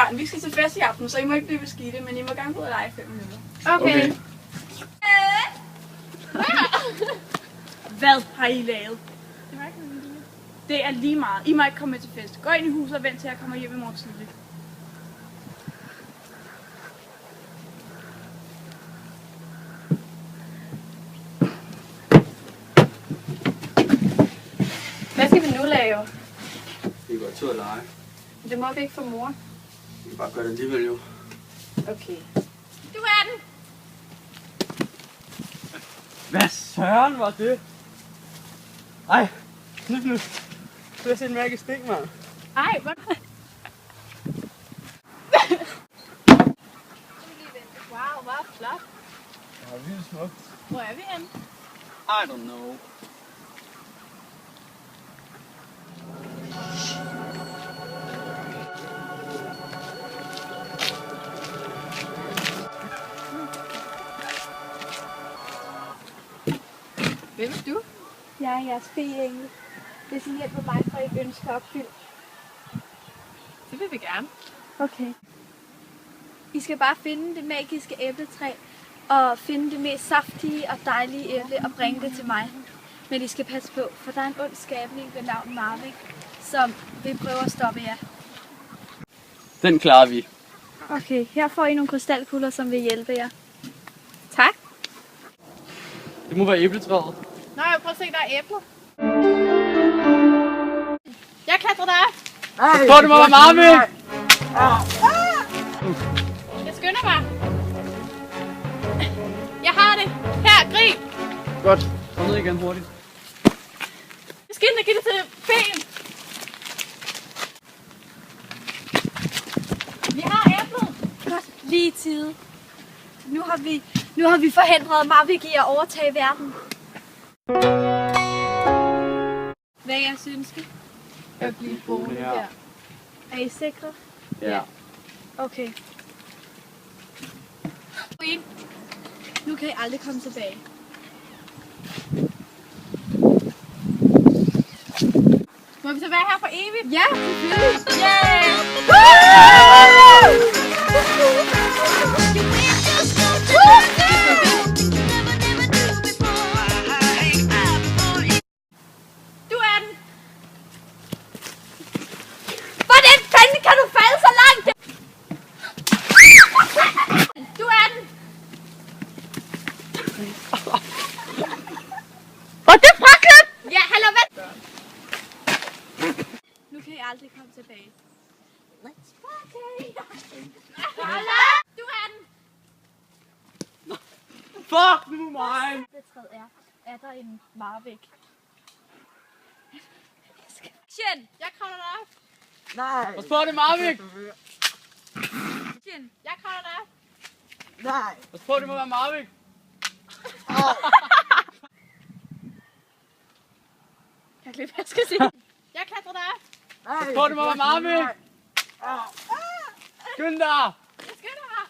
børn, vi skal til fest i aften, så I må ikke blive beskidte, men I må gerne gå ud og lege 5 minutter. Okay. Hvad har I lavet? Det er lige meget. I må ikke komme med til fest. Gå ind i huset og vent til jeg kommer hjem i morgen tidligt. Hvad skal vi nu lave? Vi går tur og lege. Det må vi ikke for mor. Vi kan bare gøre det alligevel jo. Okay. Du er den! Hvad søren var det? Ej, snip nu. Du har set en mærke stik, mand. Ej, hvor... Wow, hvor flot. Ja, vildt smukt. Hvor er vi henne? I don't know. Hvem er du? Jeg er jeres fe-engel. Hvis I hjælper mig, for et ønske opfyldt. Det vil vi gerne. Okay. I skal bare finde det magiske æbletræ, og finde det mest saftige og dejlige æble og bringe det til mig. Men I skal passe på, for der er en ond skabning ved navn Marvik, som vil prøve at stoppe jer. Den klarer vi. Okay, her får I nogle krystalkugler, som vil hjælpe jer. Tak. Det må være æbletræet. Nå, jeg prøver at se, der er æbler. Jeg klatrer der. Hvor det må være meget med! Jeg skynder mig. Jeg har det. Her, grib. Godt. Kom ned igen hurtigt. Skynd dig, giv det til ben. Vi har æblet. Godt, lige i tide. Nu har vi forhindret Marvik i at overtage verden. Hvad er jeres ønske? At blive boende Ja. der. Er I sikre? Ja. Okay. Nu kan I aldrig komme tilbage. Må vi så være her for evigt? Ja, selvfølgelig. Yay! Du er den. Hvordan fanden kan du falde så langt? Du er den. Og det er fraklip! Ja, hallo, hvad? Nu kan I aldrig komme tilbage. Let's party! Du er den. Fuck nu mig! Det træet er der en Marvik. Jeg kravler dig op. Nej. Pas på det, Marvik! Jeg kravler dig op. Nej. Pas på, det må være Marvik! Jeg glemte, hvad jeg skal sige. Jeg klatrer dig op. Pas på, det må være Marvik! Skynd dig! Jeg skynder mig.